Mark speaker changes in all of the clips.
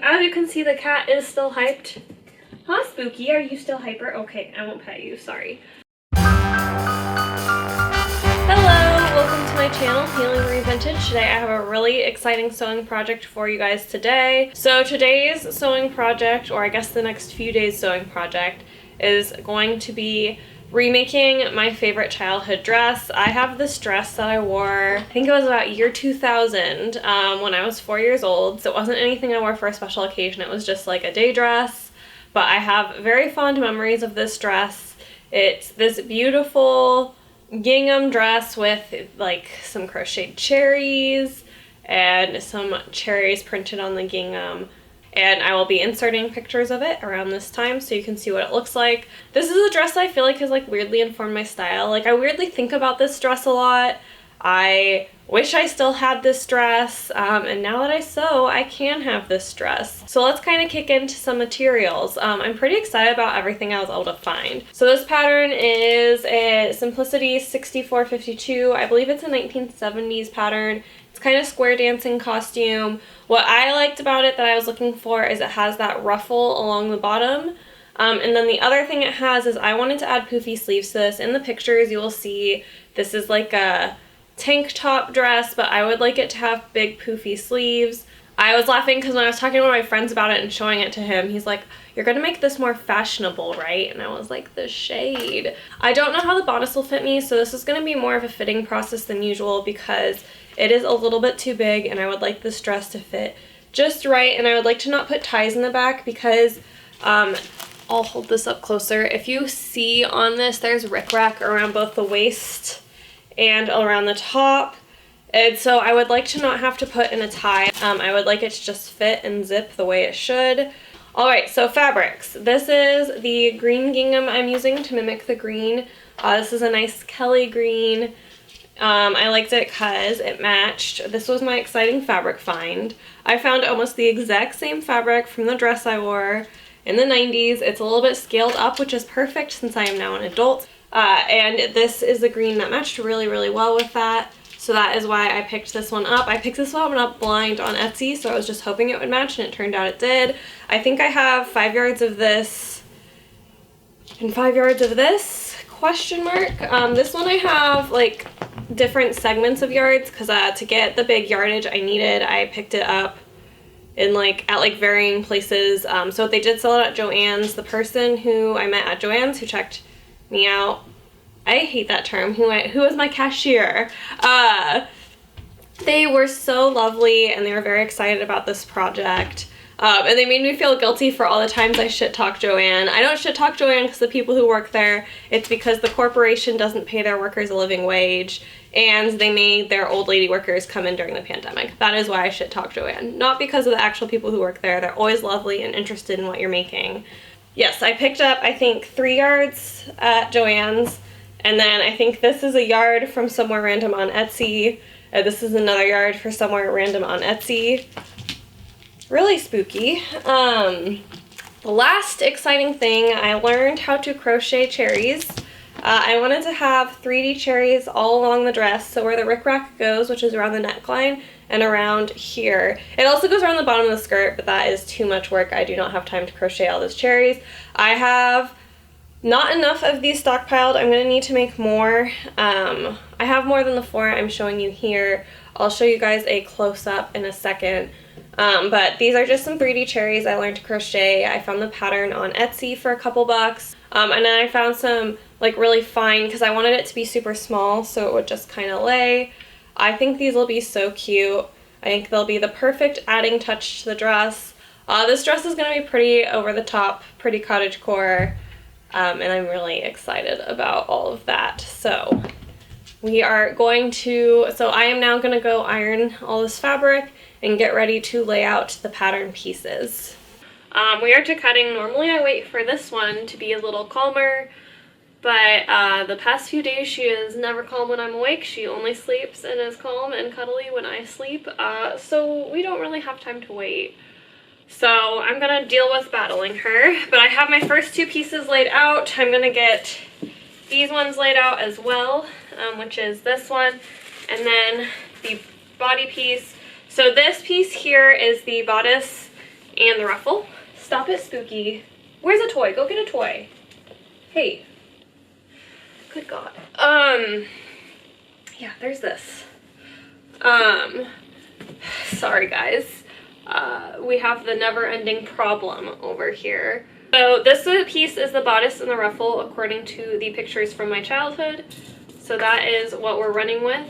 Speaker 1: As you can see, the cat is still hyped. Huh, Spooky? Are you still hyper? Okay, I won't pet you, sorry. Hello, welcome to my channel, Haylee Marie Vintage. Today I have a really exciting sewing project for you guys today. So today's sewing project, or I guess the next few days sewing project, is going to be remaking my favorite childhood dress. I have this dress that I wore, I think it was about year 2000, when I was 4 years old. So it wasn't anything I wore for a special occasion, it was just like a day dress. But I have very fond memories of this dress. It's this beautiful gingham dress with like some crocheted cherries and some cherries printed on the gingham. And I will be inserting pictures of it around this time so you can see what it looks like. This is a dress I feel like has like weirdly informed my style. Like I weirdly think about this dress a lot. I wish I still had this dress, and now that I sew, I can have this dress. So let's kind of kick into some materials. I'm pretty excited about everything I was able to find. So this pattern is a Simplicity 6452. I believe it's a 1970s pattern. It's kind of square dancing costume. What I liked about it that I was looking for is it has that ruffle along the bottom. And then the other thing it has is I wanted to add poofy sleeves to this. In the pictures you will see this is like a tank top dress, but I would like it to have big poofy sleeves. I was laughing because when I was talking to one of my friends about it and showing it to him, he's like, "You're gonna make this more fashionable, right?" And I was like, the shade. I don't know how the bodice will fit me, so this is gonna be more of a fitting process than usual because it is a little bit too big and I would like this dress to fit just right, and I would like to not put ties in the back because I'll hold this up closer. If you see on this, there's rickrack around both the waist and around the top. And so I would like to not have to put in a tie. I would like it to just fit and zip the way it should. Alright, so fabrics. This is the green gingham I'm using to mimic the green. This is a nice Kelly green. I liked it because it matched. This was my exciting fabric find. I found almost the exact same fabric from the dress I wore in the 90s. It's a little bit scaled up, which is perfect since I am now an adult. And this is the green that matched really, really well with that. So that is why I picked this one up. I picked this one up blind on Etsy, so I was just hoping it would match, and it turned out it did. I think I have 5 yards of this and 5 yards of this, question mark. This one I have like different segments of yards because to get the big yardage I needed, I picked it up in at varying places. So they did sell it at Joann's. The person who I met at Joann's who checked me out, I hate that term, who was my cashier, they were so lovely and they were very excited about this project. And they made me feel guilty for all the times I shit talk Joann. I don't shit talk Joann because the people who work there, it's because the corporation doesn't pay their workers a living wage and they made their old lady workers come in during the pandemic. That is why I shit talk Joann. Not because of the actual people who work there. They're always lovely and interested in what you're making. Yes, I picked up, I think, 3 yards at Joann's, and then I think this is a yard from somewhere random on Etsy. This is another yard for somewhere random on Etsy. Really spooky. The last exciting thing, I learned how to crochet cherries. I wanted to have 3D cherries all along the dress, so where the rickrack goes, which is around the neckline, and around here. It also goes around the bottom of the skirt, but that is too much work. I do not have time to crochet all those cherries. I have not enough of these stockpiled. I'm going to need to make more. I have more than the 4 I'm showing you here. I'll show you guys a close-up in a second. But these are just some 3D cherries I learned to crochet. I found the pattern on Etsy for a couple bucks. And then I found some like really fine because I wanted it to be super small so it would just kind of lay. I think these will be so cute. I think they'll be the perfect adding touch to the dress. This dress is going to be pretty over the top, pretty cottagecore, and I'm really excited about all of that. So we are going to, I am now going to go iron all this fabric and get ready to lay out the pattern pieces. We are to cutting. Normally I wait for this one to be a little calmer, but the past few days she is never calm when I'm awake. She only sleeps and is calm and cuddly when I sleep, so we don't really have time to wait. So I'm gonna deal with battling her, but I have my first 2 pieces laid out. I'm gonna get these ones laid out as well, which is this one, and then the body piece. So this piece here is the bodice and the ruffle. Stop it, Spooky. Where's a toy? Go get a toy. Hey. Good God. Yeah, there's this. Sorry guys. We have the never-ending problem over here. So this piece is the bodice and the ruffle according to the pictures from my childhood. So that is what we're running with.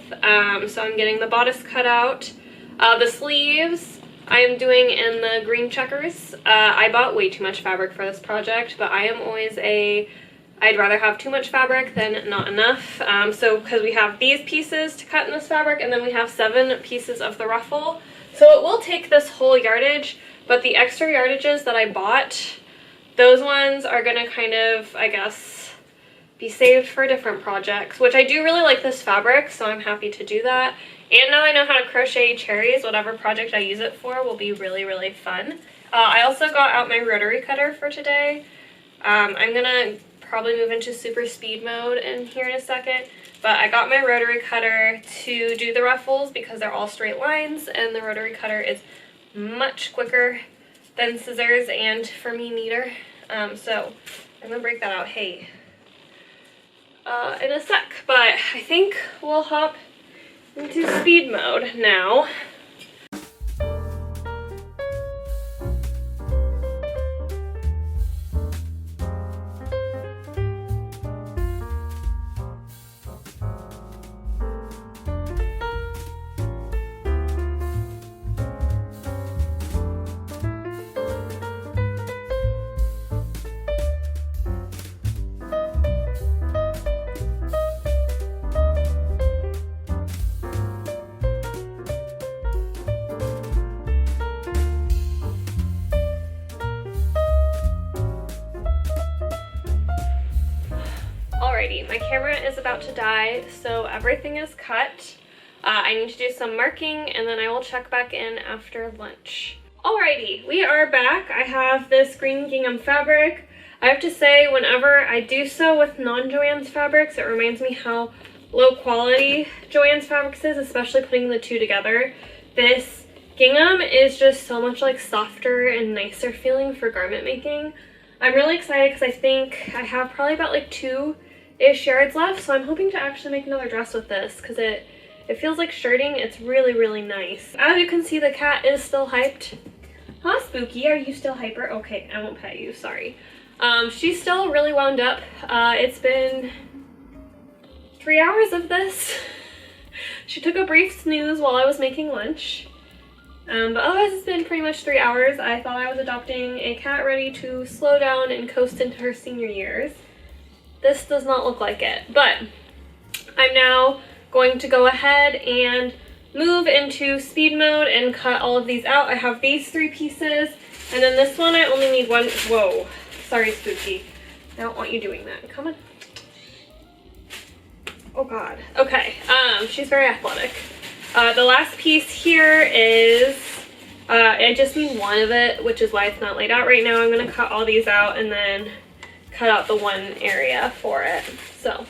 Speaker 1: So I'm getting the bodice cut out. The sleeves I am doing in the green checkers. I bought way too much fabric for this project, but I am always I'd rather have too much fabric than not enough. So because we have these pieces to cut in this fabric, and then we have 7 pieces of the ruffle. So it will take this whole yardage, but the extra yardages that I bought, those ones are gonna kind of, I guess, be saved for different projects, which I do really like this fabric, so I'm happy to do that. And now I know how to crochet cherries. Whatever project I use it for will be really, really fun. I also got out my rotary cutter for today. I'm gonna probably move into super speed mode in here in a second, but I got my rotary cutter to do the ruffles because they're all straight lines, and the rotary cutter is much quicker than scissors and, for me, neater. So I'm gonna break that out, hey, in a sec, but I think we'll hop into speed mode now. Alrighty, my camera is about to die, so everything is cut. I need to do some marking, and then I will check back in after lunch. Alrighty, we are back. I have this green gingham fabric. I have to say, whenever I do so with non-Joann's fabrics, it reminds me how low quality Joann's fabrics is, especially putting the two together. This gingham is just so much like softer and nicer feeling for garment making. I'm really excited because I think I have probably about like 2-ish yards left, so I'm hoping to actually make another dress with this because it feels like shirting. It's really, really nice. As you can see, the cat is still hyped. Huh, Spooky? Are you still hyper? Okay, I won't pet you, sorry. She's still really wound up. It's been 3 hours of this. She took a brief snooze while I was making lunch. But otherwise it's been pretty much 3 hours. I thought I was adopting a cat ready to slow down and coast into her senior years. This does not look like it, but I'm now going to go ahead and move into speed mode and cut all of these out. I have these 3 pieces, and then this one I only need 1. Whoa, sorry, Spooky. I don't want you doing that. Come on. Oh God. Okay, she's very athletic. The last piece here is, I just need 1 of it, which is why it's not laid out right now. I'm gonna cut all these out and then cut out the 1 area for it. So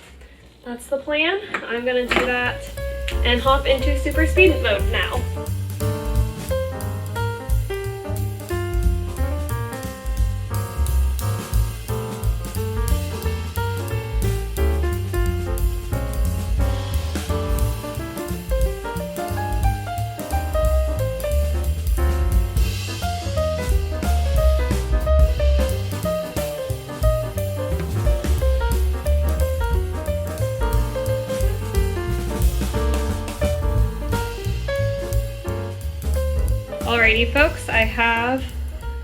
Speaker 1: that's the plan. I'm gonna do that and hop into super speed mode now. Alrighty folks, I have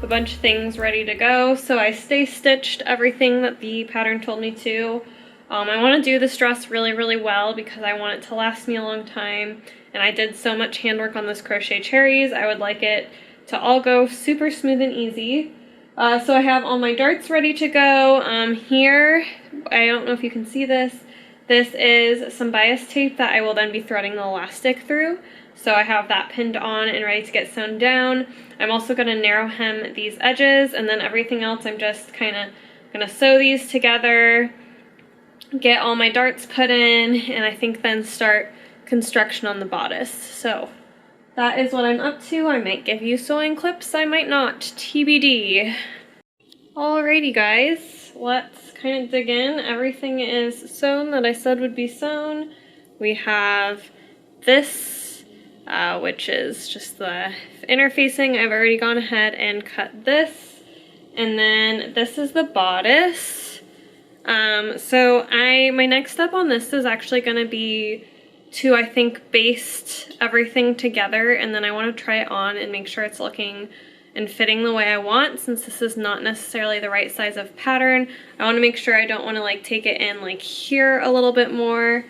Speaker 1: a bunch of things ready to go. So I stay stitched everything that the pattern told me to. I want to do this dress really, really well because I want it to last me a long time. And I did so much handwork on this crochet cherries. I would like it to all go super smooth and easy. So I have all my darts ready to go. Here, I don't know if you can see this. This is some bias tape that I will then be threading the elastic through. So I have that pinned on and ready to get sewn down. I'm also going to narrow hem these edges, and then everything else I'm just kind of going to sew these together, get all my darts put in, and I think then start construction on the bodice. So that is what I'm up to. I might give you sewing clips, I might not. TBD. Alrighty guys, let's kind of dig in. Everything is sewn that I said would be sewn. We have this, which is just the interfacing. I've already gone ahead and cut this. And then this is the bodice. So my next step on this is actually going to be to, I think, baste everything together, and then I want to try it on and make sure it's looking and fitting the way I want, since this is not necessarily the right size of pattern. I want to make sure I don't want to like take it in like here a little bit more.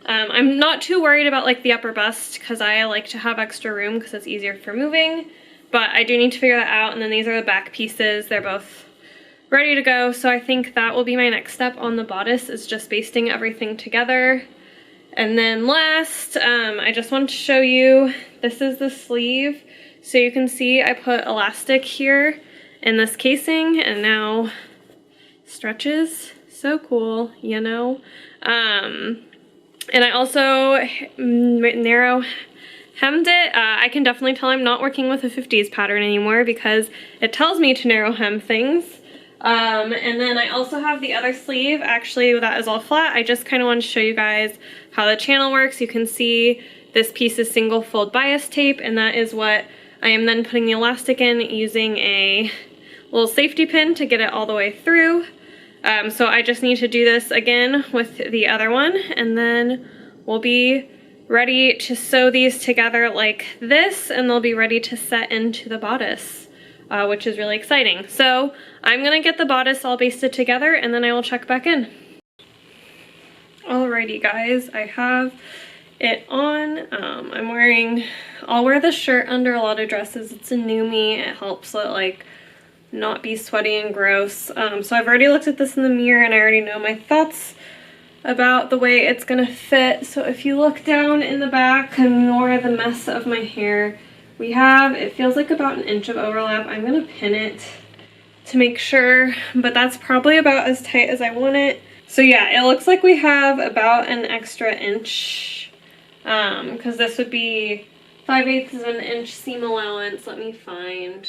Speaker 1: I'm not too worried about like the upper bust because I like to have extra room because it's easier for moving, but I do need to figure that out. And then these are the back pieces. They're both ready to go. So I think that will be my next step on the bodice, is just basting everything together. And then last, I just wanted to show you, this is the sleeve. So you can see I put elastic here in this casing and now stretches. So cool, you know? And I also narrow hemmed it. I can definitely tell I'm not working with a 50s pattern anymore because it tells me to narrow hem things. And then I also have the other sleeve, actually that is all flat. I just kind of want to show you guys how the channel works. You can see this piece is single fold bias tape, and that is what I am then putting the elastic in using a little safety pin to get it all the way through. So I just need to do this again with the other one, and then we'll be ready to sew these together like this, and they'll be ready to set into the bodice, which is really exciting. So I'm gonna get the bodice all basted together, and then I will check back in. Alrighty guys, I have it on. I'll wear this shirt under a lot of dresses. It's a new me. It helps it like not be sweaty and gross. So I've already looked at this in the mirror and I already know my thoughts about the way it's gonna fit. So if you look down in the back, ignore the mess of my hair. We have, it feels like about an inch of overlap. I'm gonna pin it to make sure, but that's probably about as tight as I want it. So yeah, it looks like we have about an extra inch, because this would be 5/8 of an inch seam allowance. Let me find.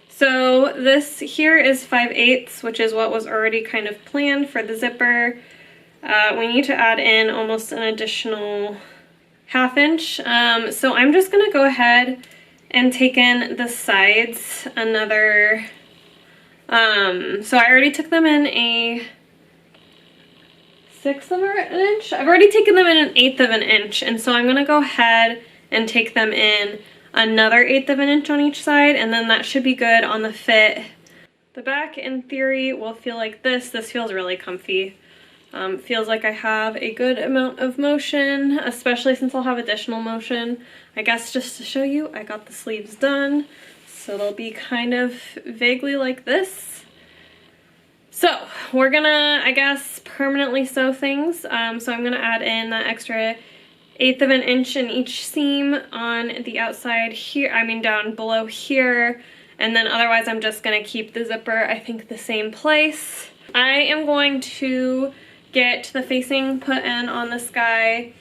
Speaker 1: So this here is 5/8, which is what was already kind of planned for the zipper. We need to add in almost an additional 1/2 inch. So I'm just gonna go ahead and take in the sides another, so I already took them in a 1/6 of an inch. I've already taken them in an 1/8 of an inch, and so I'm gonna go ahead and take them in another 1/8 of an inch on each side, and then that should be good on the fit. The back in theory will feel like this. This feels really comfy. Feels like I have a good amount of motion, especially since I'll have additional motion. I guess just to show you, I got the sleeves done, so they'll be kind of vaguely like this. So we're gonna, I guess, permanently sew things. So I'm gonna add in that extra 1/8 of an inch in each seam on the outside here, I mean down below here, and then otherwise I'm just gonna keep the zipper, I think, the same place. I am going to get the facing put in on this guy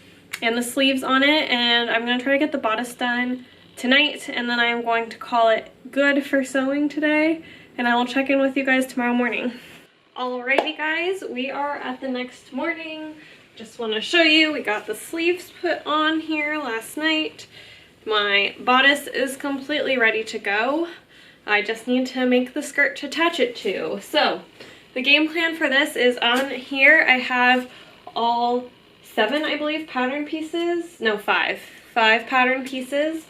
Speaker 1: and the sleeves on it, and I'm gonna try to get the bodice done tonight, and then I'm going to call it good for sewing today, and I will check in with you guys tomorrow morning. Alrighty guys, we are at the next morning. Just want to show you, we got the sleeves put on here last night. My bodice is completely ready to go. I just need to make the skirt to attach it to. So the game plan for this is on here I have all 7, I believe, pattern pieces. No, 5 pattern pieces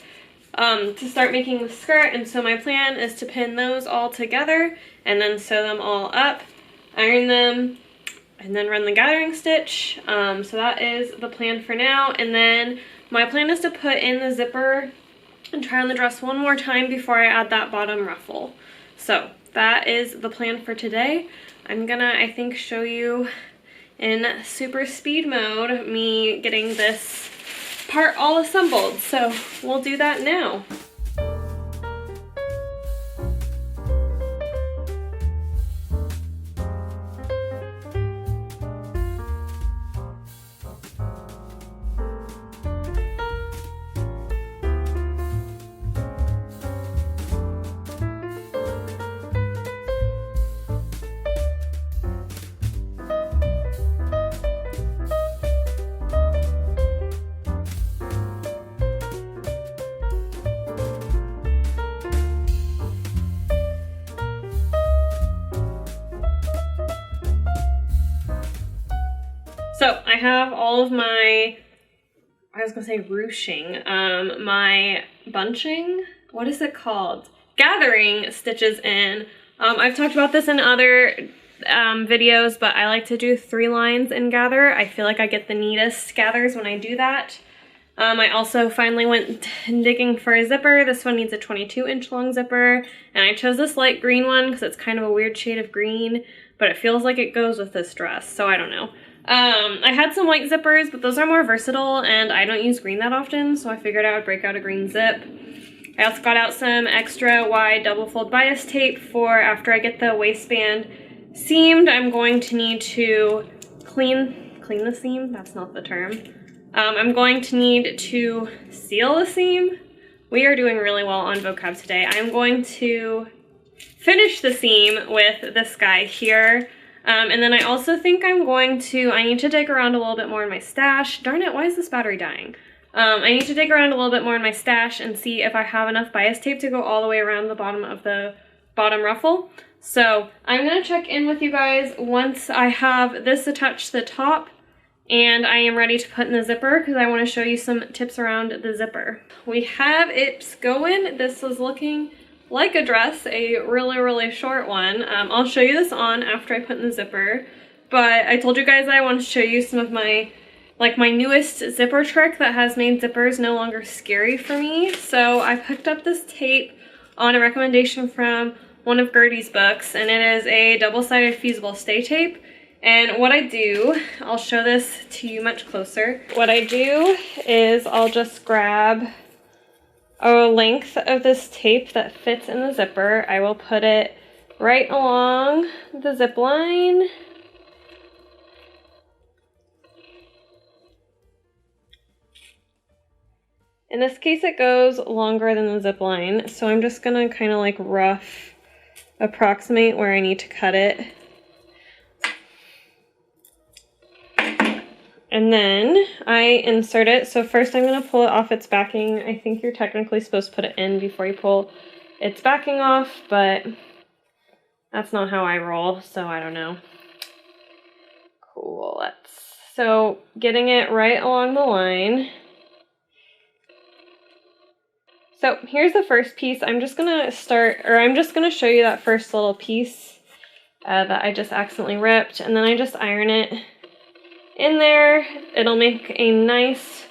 Speaker 1: to start making the skirt, and so my plan is to pin those all together and then sew them all up, iron them, and then run the gathering stitch. So that is the plan for now, and then my plan is to put in the zipper and try on the dress one more time before I add that bottom ruffle. So that is the plan for today. I'm gonna, I think, show you in super speed mode me getting this part all assembled. So we'll do that now. have all of my, I was gonna say ruching, my bunching, what is it called? Gathering stitches in. I've talked about this in other videos, but I like to do 3 lines in gather. I feel like I get the neatest gathers when I do that. I also finally went digging for a zipper. This one needs a 22-inch long zipper, and I chose this light green one because it's kind of a weird shade of green, but it feels like it goes with this dress, so I don't know. I had some white zippers, but those are more versatile, and I don't use green that often, so I figured I would break out a green zip. I also got out some extra wide double fold bias tape for after I get the waistband seamed. I'm going to need to clean the seam. That's not the term. I'm going to need to seal the seam. We are doing really well on vocab today. I'm going to finish the seam with this guy here. And then I also think I need to dig around a little bit more in my stash. Darn it, why is this battery dying? I need to dig around a little bit more in my stash and see if I have enough bias tape to go all the way around the bottom of the bottom ruffle. So I'm gonna check in with you guys once I have this attached to the top and I am ready to put in the zipper because I want to show you some tips around the zipper. We have it going. This is looking like a dress, a really short one. I'll show you this on after I put in the zipper, but I told you guys I want to show you some of my newest zipper trick that has made zippers no longer scary for me. So I picked up this tape on a recommendation from one of Gertie's books, and it is a double-sided fusible stay tape. And what I do, I'll show this to you much closer. What I do is I'll just grab a length of this tape that fits in the zipper. I will put it right along the zip line. In this case, it goes longer than the zip line, so I'm just gonna kind of like rough approximate where I need to cut it. And then I insert it. So first I'm gonna pull it off its backing. I think you're technically supposed to put it in before you pull its backing off, but that's not how I roll, so I don't know. Cool, so getting it right along the line. So here's the first piece. I'm just gonna show you that first little piece that I just accidentally ripped, and then I just iron it in there. It'll make a nice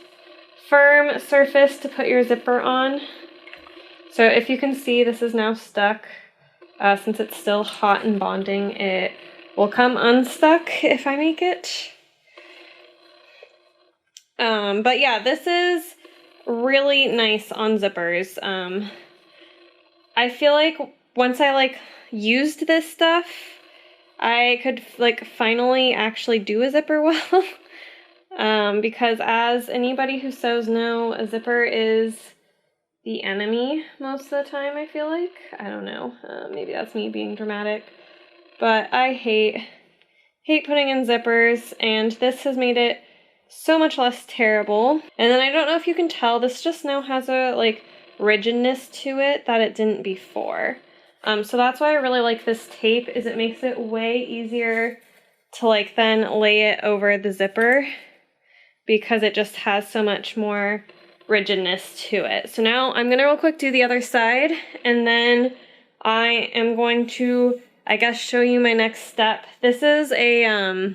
Speaker 1: firm surface to put your zipper on. So if you can see, this is now stuck. Since it's still hot and bonding, it will come unstuck if I make it. But yeah, this is really nice on zippers. I feel like once I used this stuff, I could finally actually do a zipper well. Because as anybody who sews know, a zipper is the enemy most of the time, I feel like. I don't know, maybe that's me being dramatic, but I hate putting in zippers, and this has made it so much less terrible. And then I don't know if you can tell, this just now has a rigidness to it that it didn't before. So that's why I really like this tape, is it makes it way easier to then lay it over the zipper, because it just has so much more rigidness to it. So now I'm gonna real quick do the other side, and then I am going to, I guess, show you my next step. This is a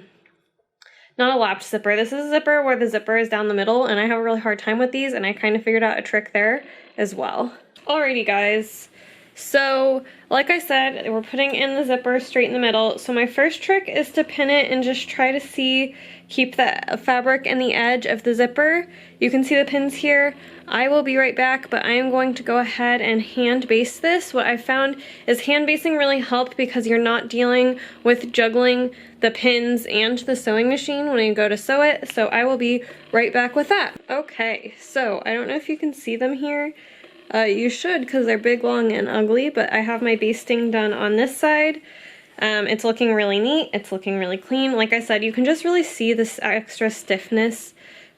Speaker 1: not a lapped zipper. This is a zipper where the zipper is down the middle, and I have a really hard time with these, and I kind of figured out a trick there as well. Alrighty guys, so like I said, we're putting in the zipper straight in the middle. So my first trick is to pin it and just try to keep the fabric in the edge of the zipper. You can see the pins here. I will be right back, but I am going to go ahead and hand baste this. What I found is hand basting really helped because you're not dealing with juggling the pins and the sewing machine when you go to sew it. So I will be right back with that. Okay, so I don't know if you can see them here. You should, because they're big, long, and ugly, but I have my basting done on this side. It's looking really neat. It's looking really clean. Like I said, you can just really see this extra stiffness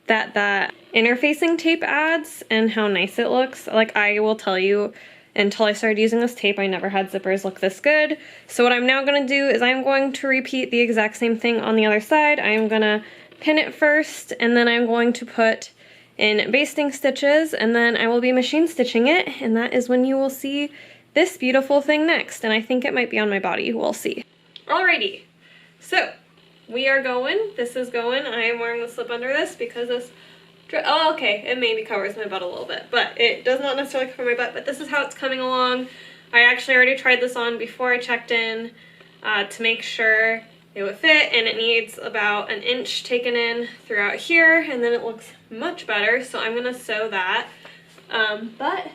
Speaker 1: that interfacing tape adds and how nice it looks. I will tell you, until I started using this tape, I never had zippers look this good. So what I'm now going to do is I'm going to repeat the exact same thing on the other side. I'm going to pin it first, and then I'm going to put in basting stitches, and then I will be machine stitching it, and that is when you will see this beautiful thing next. And I think it might be on my body, we'll see. Alrighty, so we are going, this is going. I am wearing the slip under this because this, oh okay, it maybe covers my butt a little bit, but it does not necessarily cover my butt, but this is how it's coming along. I actually already tried this on before I checked in to make sure it would fit, and it needs about 1 inch taken in throughout here, and then it looks much better, so I'm gonna sew that. But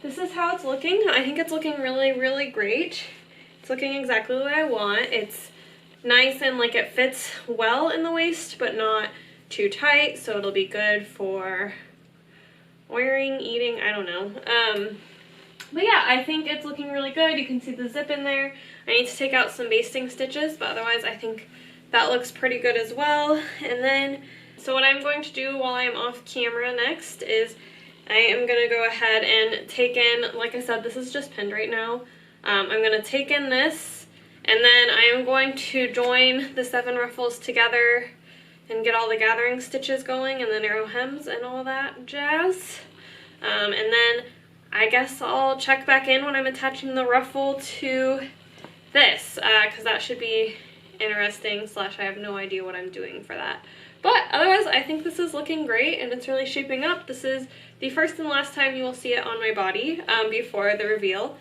Speaker 1: this is how it's looking. I think it's looking really, really great. It's looking exactly the way I want. It's nice and like it fits well in the waist, but not too tight, so it'll be good for wearing, eating, I don't know. But yeah, I think it's looking really good. You can see the zip in there. I need to take out some basting stitches, but otherwise I think that looks pretty good as well. And then, so what I'm going to do while I'm off camera next is I am going to go ahead and take in, like I said, this is just pinned right now. I'm going to take in this, and then I am going to join the 7 ruffles together and get all the gathering stitches going and the narrow hems and all that jazz. And then I guess I'll check back in when I'm attaching the ruffle to this, because that should be interesting, slash I have no idea what I'm doing for that. But otherwise, I think this is looking great, and it's really shaping up. This is the first and last time you will see it on my body before the reveal.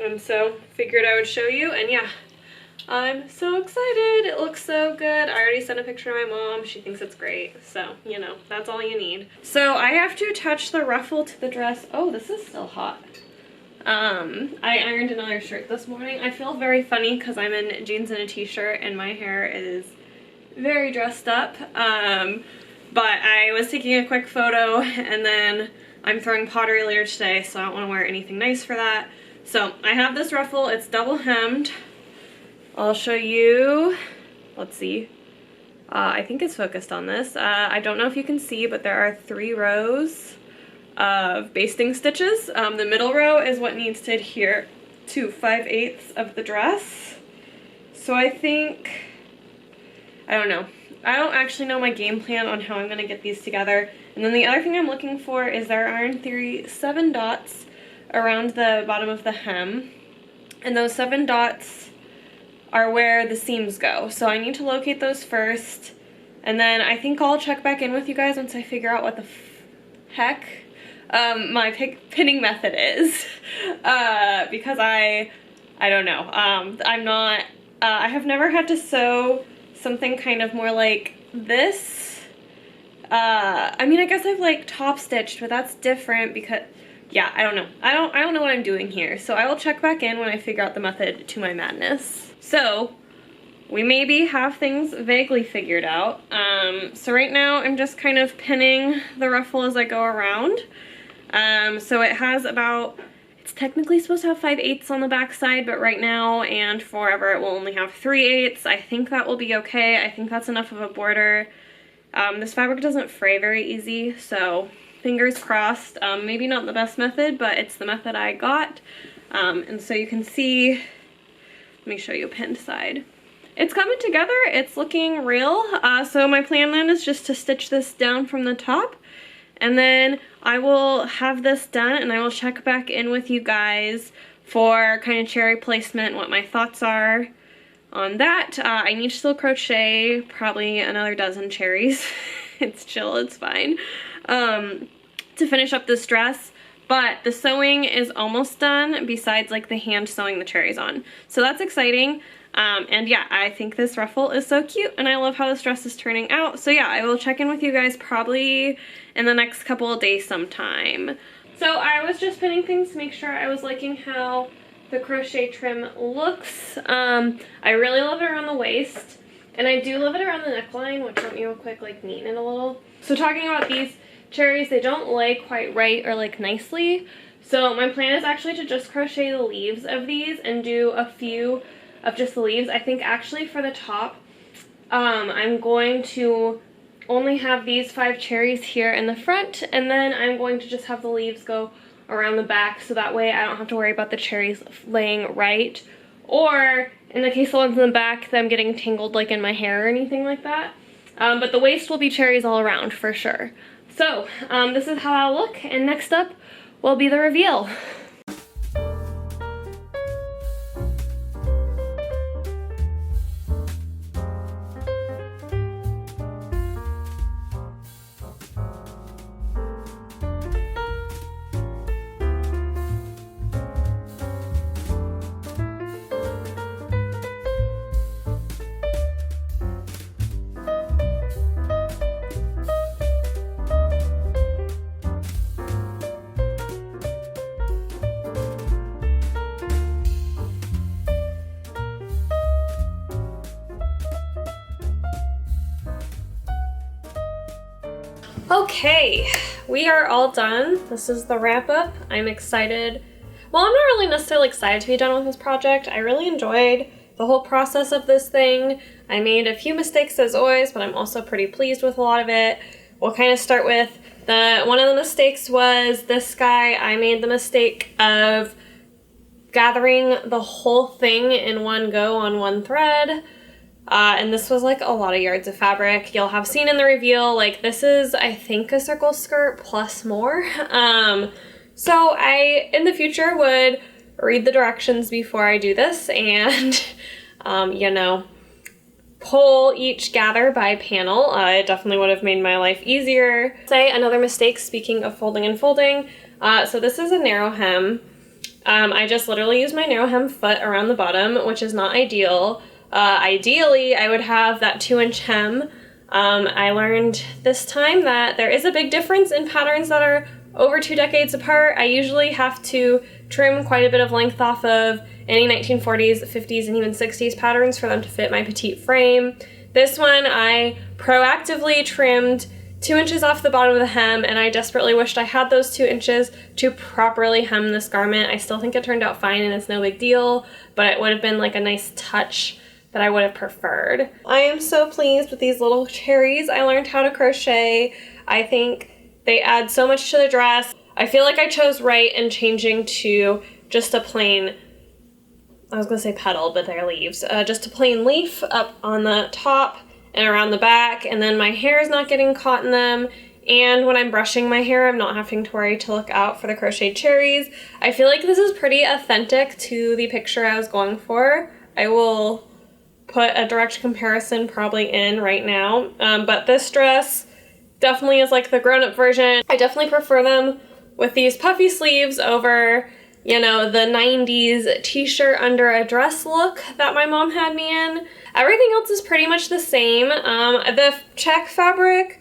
Speaker 1: And so figured I would show you, and yeah, I'm so excited. It looks so good. I already sent a picture to my mom. She thinks it's great. So, you know, that's all you need. So I have to attach the ruffle to the dress. Oh, this is still hot. I ironed another shirt this morning. I feel very funny because I'm in jeans and a t-shirt and my hair is very dressed up. But I was taking a quick photo, and then I'm throwing pottery later today, so I don't want to wear anything nice for that. So I have this ruffle. It's double hemmed. I'll show you, let's see, I think it's focused on this. I don't know if you can see, but there are 3 rows of basting stitches. The middle row is what needs to adhere to 5/8 of the dress. So I think, I don't know. I don't actually know my game plan on how I'm going to get these together. And then the other thing I'm looking for is there are in theory 7 dots around the bottom of the hem. And those 7 dots are where the seams go. So I need to locate those first, and then I think I'll check back in with you guys once I figure out what the heck my pinning method is. Because I don't know. I'm not, I have never had to sew something kind of more like this. I mean, I guess I've like top stitched, but that's different because, yeah, I don't know. I don't know what I'm doing here. So I will check back in when I figure out the method to my madness. So we maybe have things vaguely figured out. So right now I'm just kind of pinning the ruffle as I go around. So it has about, it's technically supposed to have 5/8 on the back side, but right now and forever it will only have 3/8. I think that will be okay. I think that's enough of a border. This fabric doesn't fray very easy, so fingers crossed. Maybe not the best method, but it's the method I got. And so you can see, let me show you a pinned side. It's coming together, it's looking real. So my plan then is just to stitch this down from the top, and then I will have this done and I will check back in with you guys for kind of cherry placement, what my thoughts are on that. I need to still crochet probably another dozen cherries. It's chill, it's fine. To finish up this dress. But the sewing is almost done, besides like the hand sewing the cherries on. So that's exciting. And yeah, I think this ruffle is so cute, and I love how this dress is turning out. So yeah, I will check in with you guys probably in the next couple of days sometime. So I was just pinning things to make sure I was liking how the crochet trim looks. I really love it around the waist, and I do love it around the neckline, which let me real quick like neaten it a little. So talking about these cherries, they don't lay quite right or like nicely. So my plan is actually to just crochet the leaves of these and do a few of just the leaves. I think actually for the top, I'm going to only have these 5 cherries here in the front, and then I'm going to just have the leaves go around the back, so that way I don't have to worry about the cherries laying right, or in the case of the ones in the back, them getting tangled like in my hair or anything like that. But the waist will be cherries all around for sure. So this is how I'll look, and next up will be the reveal. Okay, we are all done. This is the wrap up. I'm excited. Well, I'm not really necessarily excited to be done with this project. I really enjoyed the whole process of this thing. I made a few mistakes as always, but I'm also pretty pleased with a lot of it. We'll kind of start with one of the mistakes was this guy. I made the mistake of gathering the whole thing in one go on one thread. And this was like a lot of yards of fabric. You'll have seen in the reveal, like this is, I think, a circle skirt plus more. So I, in the future, would read the directions before I do this and, you know, pull each gather by panel. It definitely would have made my life easier. Say another mistake, speaking of folding and folding. So this is a narrow hem. I just literally used my narrow hem foot around the bottom, which is not ideal. Ideally, I would have that 2-inch hem. I learned this time that there is a big difference in patterns that are over 2 decades apart. I usually have to trim quite a bit of length off of any 1940s, 50s, and even 60s patterns for them to fit my petite frame. This one, I proactively trimmed 2 inches off the bottom of the hem, and I desperately wished I had those 2 inches to properly hem this garment. I still think it turned out fine and it's no big deal, but it would have been like a nice touch that I would have preferred. I am so pleased with these little cherries I learned how to crochet. I think they add so much to the dress. I feel like I chose right in changing to just a plain, I was gonna say petal, but they're leaves. Just a plain leaf up on the top and around the back, and then my hair is not getting caught in them. And when I'm brushing my hair, I'm not having to worry to look out for the crocheted cherries. I feel like this is pretty authentic to the picture I was going for. I will put a direct comparison probably in right now, but this dress definitely is like the grown-up version. I definitely prefer them with these puffy sleeves over, you know, the 90s t-shirt under a dress look that my mom had me in. Everything else is pretty much the same. The check fabric,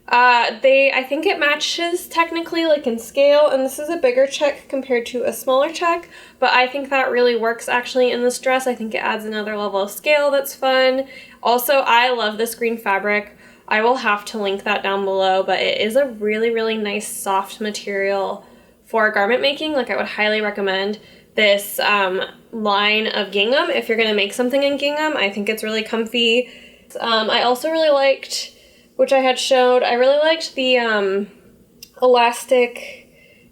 Speaker 1: I think it matches technically like in scale, and this is a bigger check compared to a smaller check, but I think that really works actually in this dress. I think it adds another level of scale that's fun. Also, I love this green fabric. I will have to link that down below, but it is a really, really nice soft material for garment making. Like I would highly recommend this line of gingham if you're gonna make something in gingham. I think it's really comfy. I also really liked, which I had showed, I really liked the elastic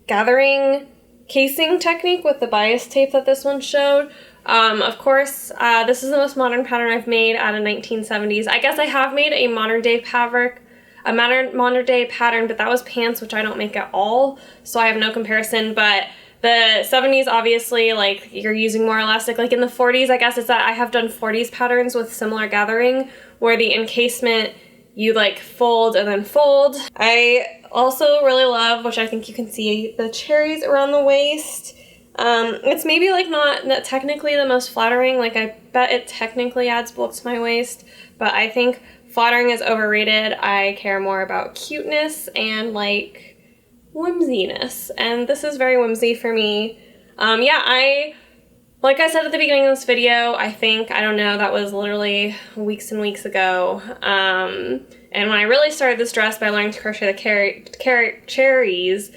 Speaker 1: gathering casing technique with the bias tape that this one showed. Of course, this is the most modern pattern I've made out of 1970s. I guess I have made a modern day fabric, a modern day pattern, but that was pants, which I don't make at all, so I have no comparison. But the 70s, obviously, like, you're using more elastic. Like in the 40s, I guess it's that I have done 40s patterns with similar gathering, where the encasement, you like fold and then fold. I also really love, which I think you can see, the cherries around the waist. It's maybe like not technically the most flattering, like I bet it technically adds bulk to my waist, but I think flattering is overrated. I care more about cuteness and like whimsiness, and this is very whimsy for me. Yeah, like I said at the beginning of this video, I think, I don't know, that was literally weeks and weeks ago. And when I really started this dress by learning to crochet the cherries,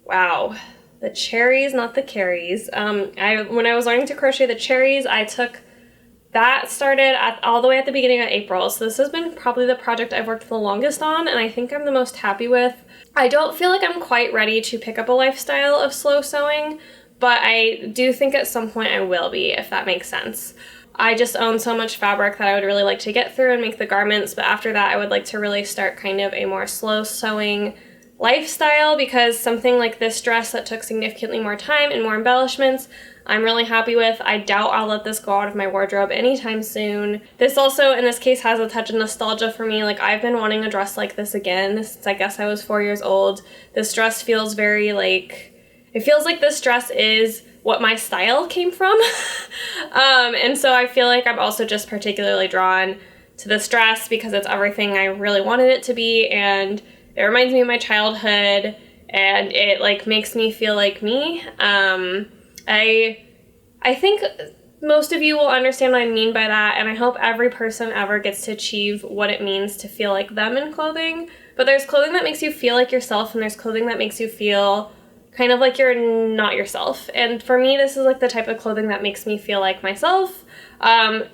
Speaker 1: wow, the cherries, not the carries. When I was learning to crochet the cherries, that started all the way at the beginning of April. So this has been probably the project I've worked the longest on, and I think I'm the most happy with. I don't feel like I'm quite ready to pick up a lifestyle of slow sewing, but I do think at some point I will be, if that makes sense. I just own so much fabric that I would really like to get through and make the garments, but after that I would like to really start kind of a more slow sewing lifestyle, because something like this dress that took significantly more time and more embellishments, I'm really happy with. I doubt I'll let this go out of my wardrobe anytime soon. This also, in this case, has a touch of nostalgia for me. Like, I've been wanting a dress like this again since I guess I was 4 years old. This dress feels very like, it feels like this dress is what my style came from. And so I feel like I'm also just particularly drawn to this dress because it's everything I really wanted it to be, and it reminds me of my childhood, and it like makes me feel like me. I think most of you will understand what I mean by that, and I hope every person ever gets to achieve what it means to feel like them in clothing. But there's clothing that makes you feel like yourself, and there's clothing that makes you feel kind of like you're not yourself. And for me, this is like the type of clothing that makes me feel like myself.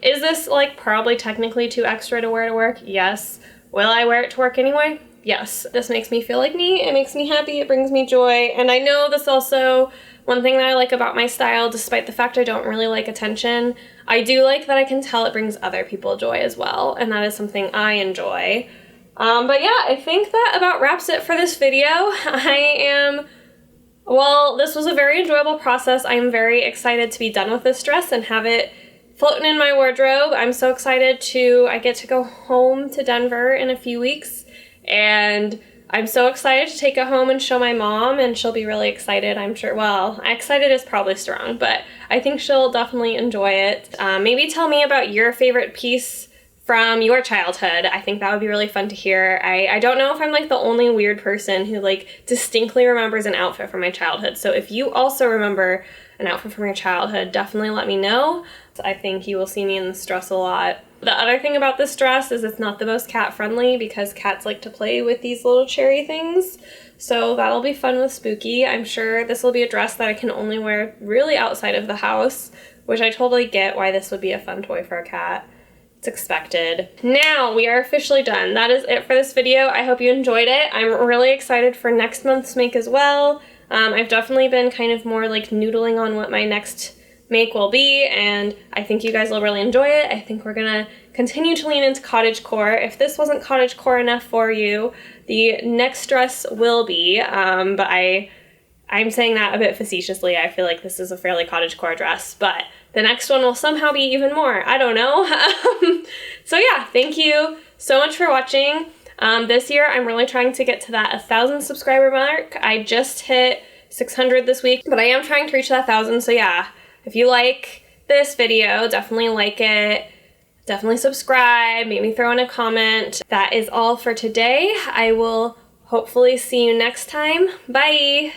Speaker 1: Is this like probably technically too extra to wear to work? Yes. Will I wear it to work anyway? Yes. This makes me feel like me. It makes me happy. It brings me joy. And I know this also, one thing that I like about my style, despite the fact I don't really like attention, I do like that I can tell it brings other people joy as well. And that is something I enjoy. But yeah, I think that about wraps it for this video. Well, this was a very enjoyable process. I'm very excited to be done with this dress and have it floating in my wardrobe. I'm so excited I get to go home to Denver in a few weeks, and I'm so excited to take it home and show my mom, and she'll be really excited, I'm sure. Well, excited is probably strong, but I think she'll definitely enjoy it. Maybe tell me about your favorite piece from your childhood. I think that would be really fun to hear. I don't know if I'm like the only weird person who like distinctly remembers an outfit from my childhood. So if you also remember an outfit from your childhood, definitely let me know. I think you will see me in this dress a lot. The other thing about this dress is it's not the most cat friendly because cats like to play with these little cherry things. So that'll be fun with Spooky. I'm sure this will be a dress that I can only wear really outside of the house, which I totally get why this would be a fun toy for a cat. It's expected. Now we are officially done. That is it for this video. I hope you enjoyed it. I'm really excited for next month's make as well. I've definitely been kind of more like noodling on what my next make will be, and I think you guys will really enjoy it. I think we're gonna continue to lean into cottagecore. If this wasn't cottagecore enough for you, the next dress will be, but I'm saying that a bit facetiously. I feel like this is a fairly cottagecore dress, but the next one will somehow be even more. I don't know. So yeah, thank you so much for watching. This year, I'm really trying to get to that 1,000 subscriber mark. I just hit 600 this week, but I am trying to reach that 1,000. So yeah, if you like this video, definitely like it. Definitely subscribe. Maybe throw in a comment. That is all for today. I will hopefully see you next time. Bye.